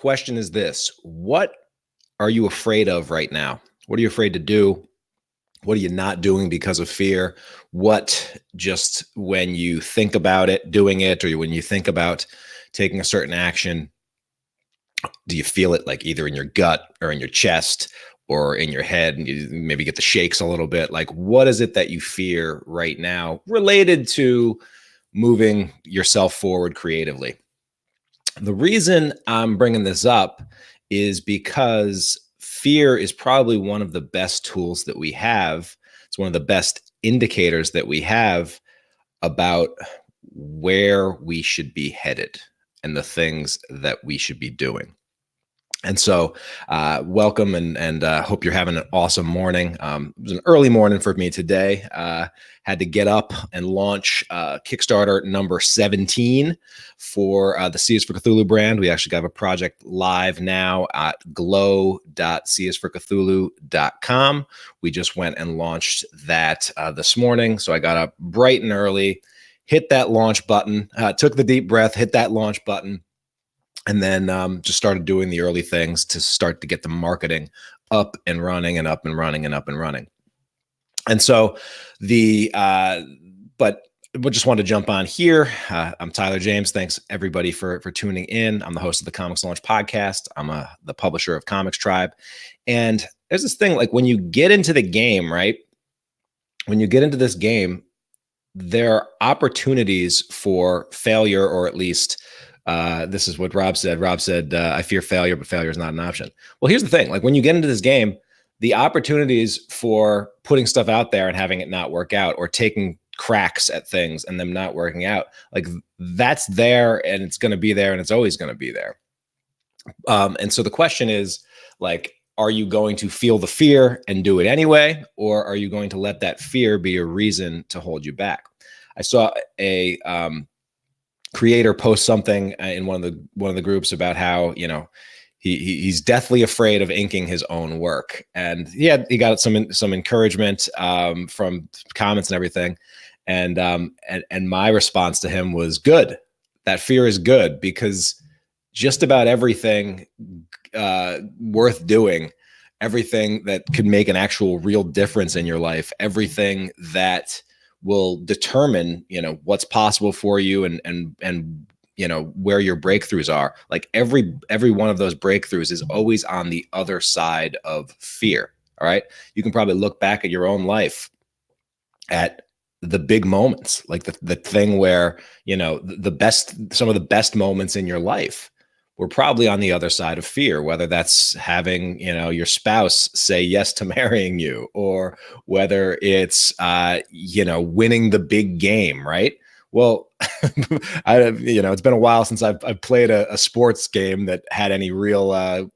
question is this: what are you afraid of right now? What are you afraid to do? What are you not doing because of fear? What, just when you think about it, doing it, or when you think about taking a certain action, do you feel it like either in your gut or in your chest or in your head, and you maybe get the shakes a little bit? Like, what is it that you fear right now related to moving yourself forward creatively? The reason I'm bringing this up is because fear is probably one of the best tools that we have. It's one of the best indicators that we have about where we should be headed and the things that we should be doing. And so, welcome, and hope you're having an awesome morning. It was an early morning for me today. Had to get up and launch Kickstarter number 17 for the C is for Cthulhu brand. We actually got a project live now at glow.cisforcthulhu.com. We just went and launched that this morning. So I got up bright and early, hit that launch button, took the deep breath, hit that launch button, and then just started doing the early things to start to get the marketing up and running and up and running and up and running. And so but we just wanted to jump on here. I'm Tyler James. Thanks everybody for tuning in. I'm the host of the Comics Launch podcast. I'm the publisher of Comics Tribe. And there's this thing, like when you get into the game, right? When you get into this game, there are opportunities for failure, or at least this is what Rob said. Rob said, I fear failure, but failure is not an option. Well, here's the thing. Like when you get into this game, the opportunities for putting stuff out there and having it not work out, or taking cracks at things and them not working out, like that's there, and it's going to be there, and it's always going to be there. And so the question is, like, are you going to feel the fear and do it anyway, or are you going to let that fear be a reason to hold you back? I saw a creator post something in one of the groups about how, he's deathly afraid of inking his own work, and he got some encouragement from comments and everything, and my response to him was, good. That fear is good, because just about everything worth doing, everything that could make an actual real difference in your life, everything that will determine, what's possible for you, and where your breakthroughs are. Like every one of those breakthroughs is always on the other side of fear. All right. You can probably look back at your own life at the big moments, like the thing where, some of the best moments in your life were probably on the other side of fear, whether that's having, your spouse say yes to marrying you, or whether it's, winning the big game, right? Well, it's been a while since I've played a sports game that had any real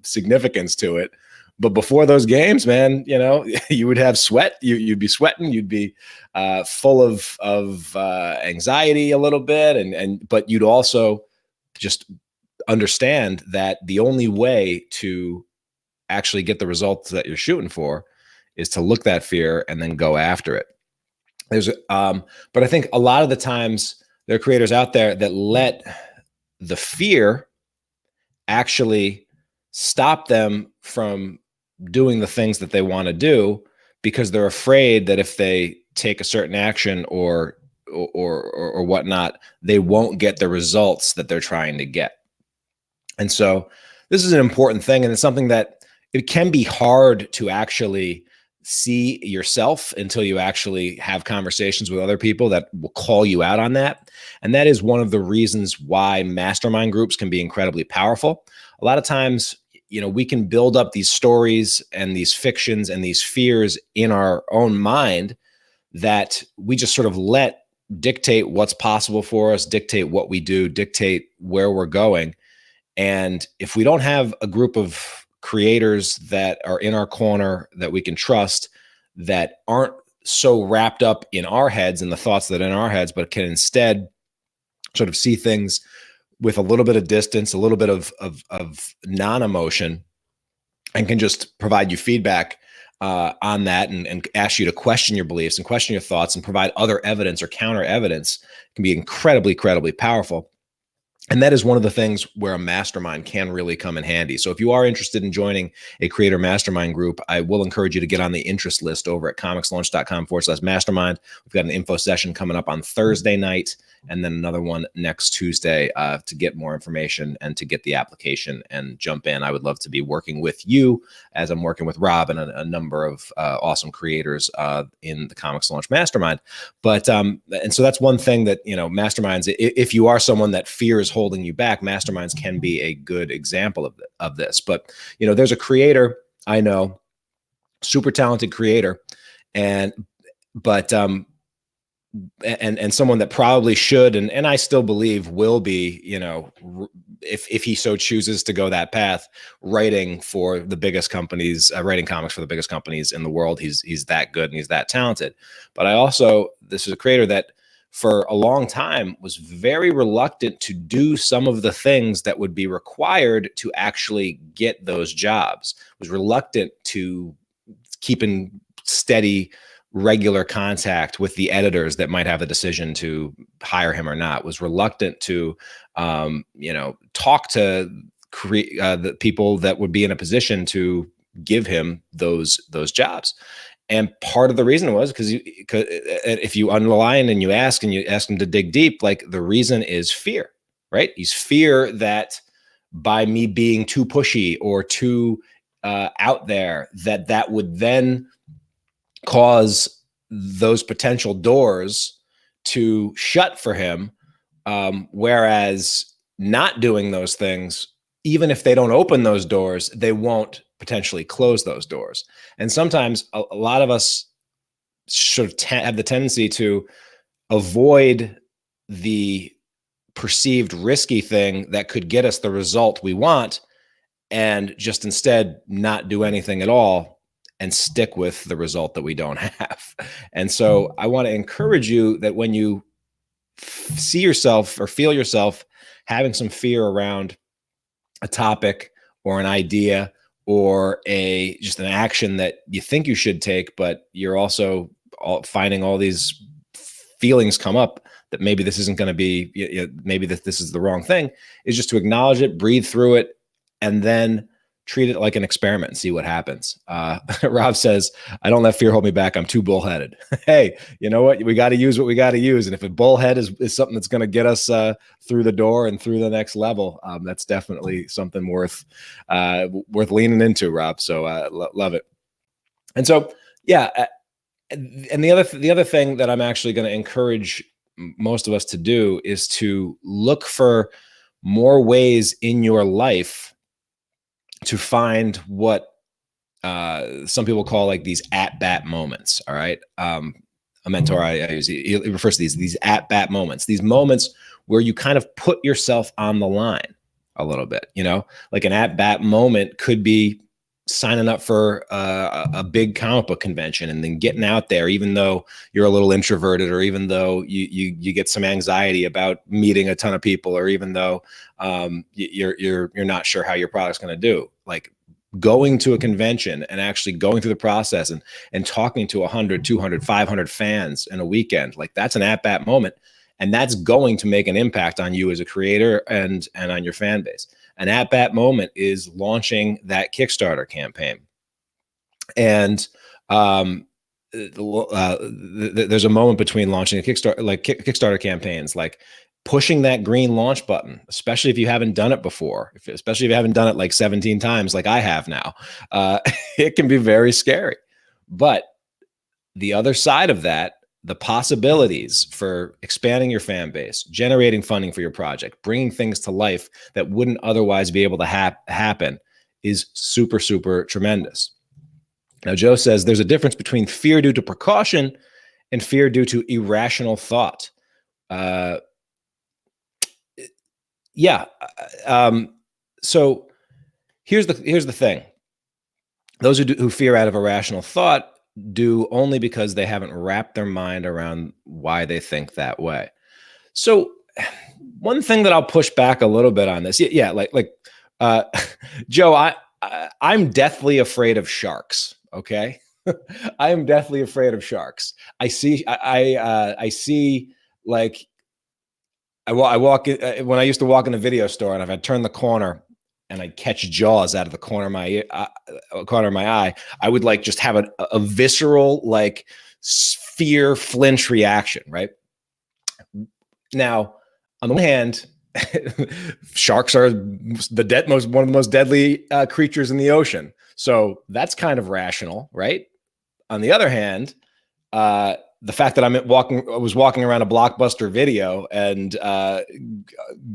significance to it. But before those games, man, you would have sweat. You'd be sweating. You'd be full of anxiety a little bit, but you'd also just understand that the only way to actually get the results that you're shooting for is to look that fear and then go after it. But I think a lot of the times there are creators out there that let the fear actually stop them from doing the things that they want to do, because they're afraid that if they take a certain action or whatnot, they won't get the results that they're trying to get. And so this is an important thing, and it's something that it can be hard to actually see yourself until you actually have conversations with other people that will call you out on that. And that is one of the reasons why mastermind groups can be incredibly powerful. A lot of times, we can build up these stories and these fictions and these fears in our own mind that we just sort of let dictate what's possible for us, dictate what we do, dictate where we're going. And if we don't have a group of creators that are in our corner that we can trust, that aren't so wrapped up in our heads and the thoughts that are in our heads, but can instead sort of see things with a little bit of distance, a little bit of non-emotion, and can just provide you feedback on that, and ask you to question your beliefs and question your thoughts and provide other evidence or counter evidence, can be incredibly, incredibly powerful. And that is one of the things where a mastermind can really come in handy. So if you are interested in joining a creator mastermind group, I will encourage you to get on the interest list over at comicslaunch.com/mastermind. We've got an info session coming up on Thursday night, and then another one next Tuesday to get more information and to get the application and jump in. I would love to be working with you as I'm working with Rob and a number of awesome creators in the Comics Launch Mastermind. But and so that's one thing that, masterminds, if you are someone that fears holding you back, masterminds can be a good example of this. But, there's a creator I know, super talented creator, and someone that probably should, and I still believe will be, if he so chooses to go that path, writing for the biggest companies, writing comics for the biggest companies in the world. He's that good and he's that talented. But this is a creator that for a long time was very reluctant to do some of the things that would be required to actually get those jobs, was reluctant to keep in steady, regular contact with the editors that might have the decision to hire him or not, was reluctant to, talk to the people that would be in a position to give him those jobs. And part of the reason was because if you underline and you ask him to dig deep, like the reason is fear, right? He's fear that by me being too pushy or too out there, that would then cause those potential doors to shut for him. Whereas not doing those things, even if they don't open those doors, they won't potentially close those doors. And sometimes a lot of us sort of have the tendency to avoid the perceived risky thing that could get us the result we want, and just instead not do anything at all and stick with the result that we don't have. And so I want to encourage you that when you see yourself or feel yourself having some fear around a topic or an idea or just an action that you think you should take, but you're also finding all these feelings come up that maybe this isn't going to be, maybe this is the wrong thing, is just to acknowledge it, breathe through it, and then treat it like an experiment and see what happens. Rob says, I don't let fear hold me back. I'm too bullheaded. Hey, you know what? We got to use what we got to use. And if a bullhead is something that's going to get us through the door and through the next level, that's definitely something worth leaning into, Rob. So love it. And so, yeah. And the other thing that I'm actually going to encourage most of us to do is to look for more ways in your life to find what some people call like these at-bat moments. All right. A mentor I use, he refers to these at-bat moments, these moments where you kind of put yourself on the line a little bit, like an at-bat moment could be signing up for a big comic book convention and then getting out there, even though you're a little introverted, or even though you get some anxiety about meeting a ton of people, or even though you're not sure how your product's going to do. Like going to a convention and actually going through the process and talking to 100, 200, 500 fans in a weekend, like that's an at-bat moment. And that's going to make an impact on you as a creator and on your fan base. An at-bat moment is launching that Kickstarter campaign. And there's a moment between launching a Kickstarter campaigns, like pushing that green launch button, especially if you haven't done it before, especially if you haven't done it like 17 times like I have now. It can be very scary. But the other side of that, the possibilities for expanding your fan base, generating funding for your project, bringing things to life that wouldn't otherwise be able to happen, is super, super tremendous. Now, Joe says there's a difference between fear due to precaution and fear due to irrational thought. Yeah. So here's the thing. Those who fear out of irrational thought do only because they haven't wrapped their mind around why they think that way. So one thing that I'll push back a little bit on this, Joe, I'm deathly afraid of sharks. Okay. I am deathly afraid of sharks. I see like I walk in, when I used to walk in a video store, and if I turn the corner and I'd catch Jaws out of the corner of my eye, I would like just have a visceral like fear flinch reaction. Right now, on the one hand, sharks are one of the most deadly creatures in the ocean, so that's kind of rational, right? On the other hand, the fact that I was walking around a Blockbuster Video and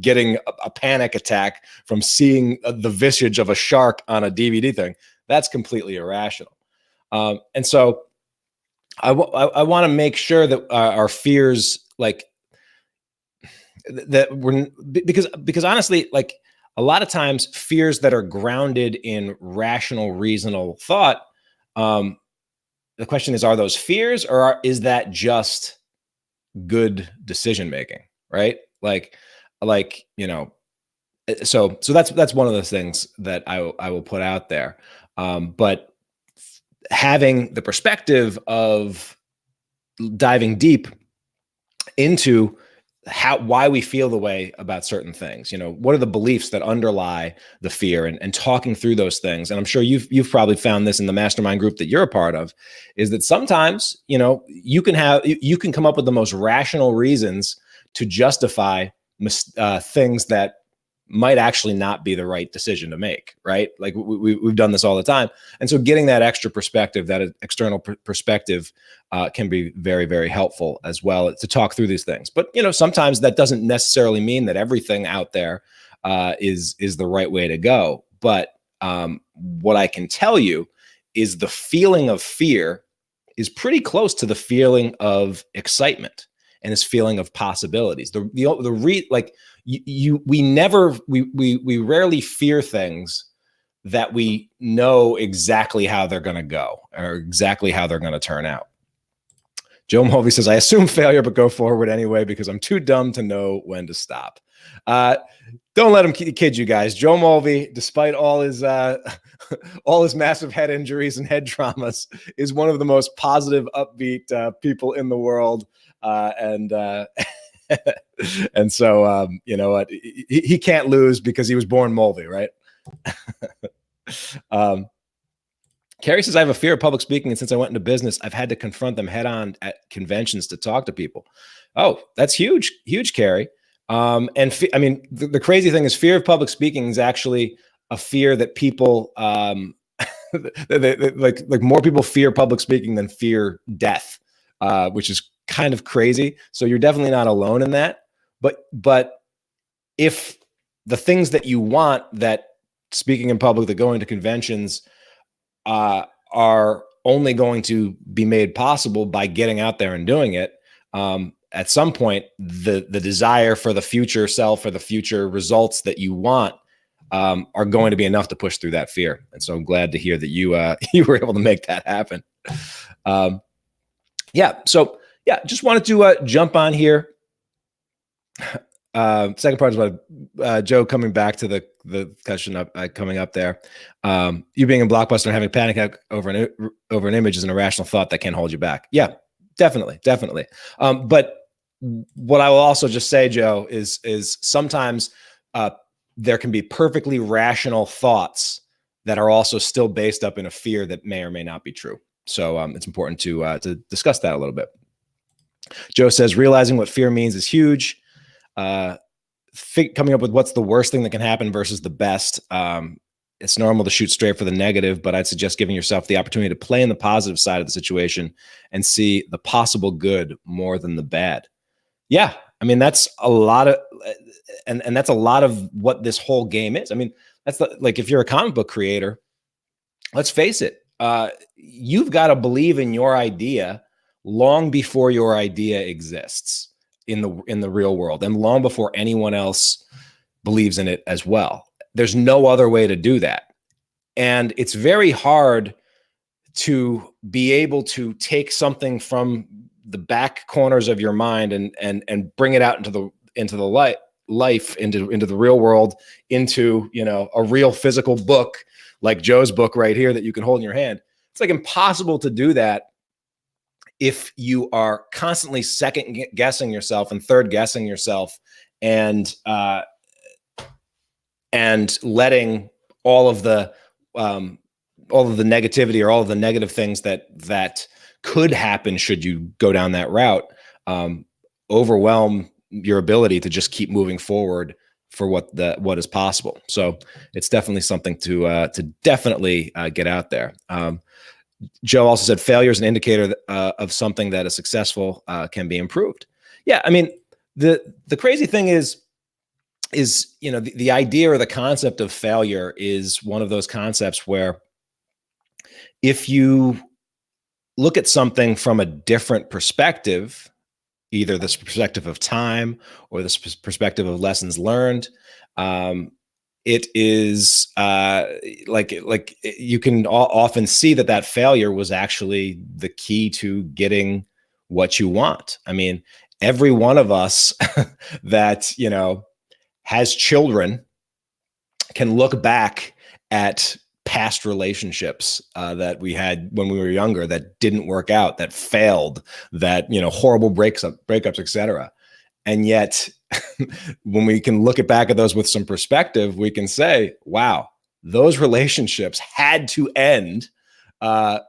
getting a panic attack from seeing the visage of a shark on a DVD thing, that's completely irrational. And so I want to make sure that our fears, like that, because honestly, like a lot of times fears that are grounded in rational, reasonable thought, the question is, are those fears, or is that just good decision making, right? Like, so that's one of those things that I will put out there. But having the perspective of diving deep into why we feel the way about certain things, what are the beliefs that underlie the fear, and talking through those things. And I'm sure you've probably found this in the mastermind group that you're a part of, is that sometimes, you can come up with the most rational reasons to justify things that might actually not be the right decision to make, right? Like we've done this all the time. And so getting that extra perspective, that external perspective, can be very, very helpful as well to talk through these things. But, sometimes that doesn't necessarily mean that everything out there is the right way to go. But what I can tell you is the feeling of fear is pretty close to the feeling of excitement and this feeling of possibilities. We rarely fear things that we know exactly how they're going to go or exactly how they're going to turn out. Joe Mulvey says, I assume failure, but go forward anyway, because I'm too dumb to know when to stop. Don't let him kid you guys. Joe Mulvey, despite all his massive head injuries and head traumas, is one of the most positive, upbeat people in the world. And so, you know what? He can't lose because he was born Mulvey, right? Carrie says, I have a fear of public speaking, and since I went into business, I've had to confront them head on at conventions to talk to people. Oh, that's huge, huge, Carrie. The crazy thing is, fear of public speaking is actually a fear that people, like more people fear public speaking than fear death, which is kind of crazy. So you're definitely not alone in that. But if the things that you want, that speaking in public, that going to conventions, are only going to be made possible by getting out there and doing it, at some point, the desire for the future self or the future results that you want are going to be enough to push through that fear. And so I'm glad to hear that you were able to make that happen. Just wanted to jump on here. Second part is about Joe coming back to the question coming up there. You being in Blockbuster and having panic over an image is an irrational thought that can hold you back. Yeah, definitely. But what I will also just say, Joe, is sometimes there can be perfectly rational thoughts that are also still based up in a fear that may or may not be true. So it's important to discuss that a little bit. Joe says, realizing what fear means is huge. Coming up with what's the worst thing that can happen versus the best. It's normal to shoot straight for the negative, but I'd suggest giving yourself the opportunity to play in the positive side of the situation and see the possible good more than the bad. Yeah. I mean, that's a lot of, and that's a lot of what this whole game is. I mean, that's like, if you're a comic book creator, let's face it, you've got to believe in your idea long before your idea exists in the real world, and long before anyone else believes in it as well. There's no other way to do that. And it's very hard to be able to take something from the back corners of your mind and bring it out into the life, into the real world, into, a real physical book like Joe's book right here that you can hold in your hand. It's like impossible to do that if you are constantly second guessing yourself and third guessing yourself and letting all of the negativity or all of the negative things that could happen should you go down that route overwhelm your ability to just keep moving forward for what is possible. So it's definitely something to definitely get out there. Joe also said failure is an indicator of something that is successful can be improved. Yeah, I mean, the crazy thing is the idea or the concept of failure is one of those concepts where if you look at something from a different perspective, either this perspective of time or this perspective of lessons learned, it is like you can often see that failure was actually the key to getting what you want. I mean, every one of us that has children can look back at past relationships that we had when we were younger that didn't work out, that failed, that horrible breakups, etc. And yet, when we can look back at those with some perspective, we can say, "Wow, those relationships had to end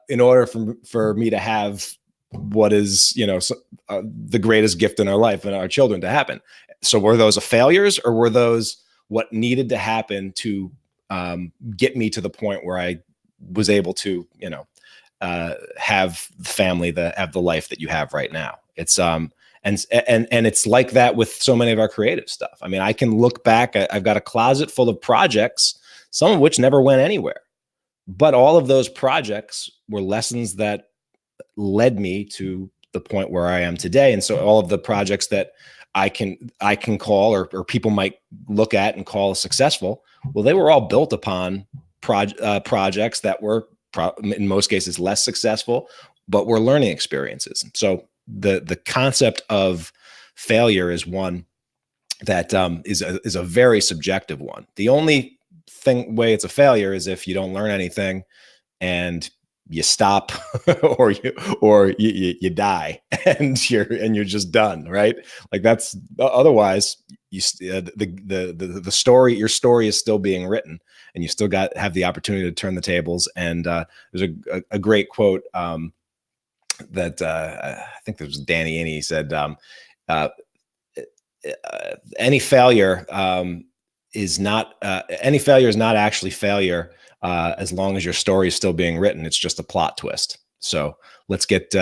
in order for me to have what is the greatest gift in our life and our children to happen." So, were those failures, or were those what needed to happen to get me to the point where I was able to, have the family, have the life that you have right now? It's and it's like that with so many of our creative stuff. I mean, I can look back. I've got a closet full of projects, some of which never went anywhere, but all of those projects were lessons that led me to the point where I am today. And so all of the projects that I can call or people might look at and call successful, well, they were all built upon projects that were in most cases less successful, but were learning experiences. So the concept of failure is one that is a very subjective one. The only way it's a failure is if you don't learn anything and you stop or you die and you're just done, right? Like that's otherwise the story, your story is still being written, and you still have the opportunity to turn the tables. And there's a great quote that I think there was Danny Iny. He said, any failure is not actually failure as long as your story is still being written. It's just a plot twist. So let's get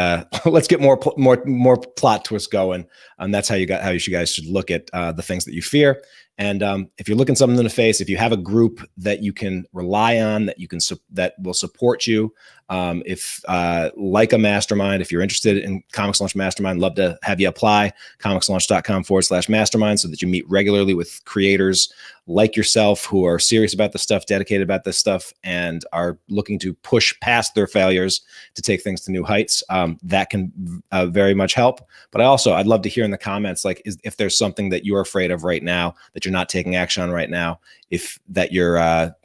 more plot twists going, and that's how you guys should look at the things that you fear. And if you're looking something in the face, if you have a group that you can rely on, that will support you, if like a mastermind, if you're interested in Comics Launch Mastermind, love to have you apply. comicslaunch.com/mastermind, so that you meet regularly with creators like yourself who are serious about this stuff, dedicated about this stuff, and are looking to push past their failures to take things to new heights. That can very much help. But I'd love to hear in the comments, like, if there's something that you're afraid of right now that you're not taking action on right now, if that you're,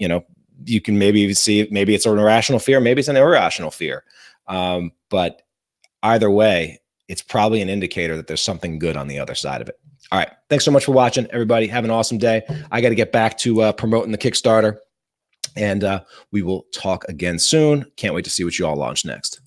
you can maybe see, maybe it's an irrational fear, maybe it's an irrational fear. But either way, it's probably an indicator that there's something good on the other side of it. All right. Thanks so much for watching, everybody. Have an awesome day. I got to get back to promoting the Kickstarter, and we will talk again soon. Can't wait to see what you all launch next.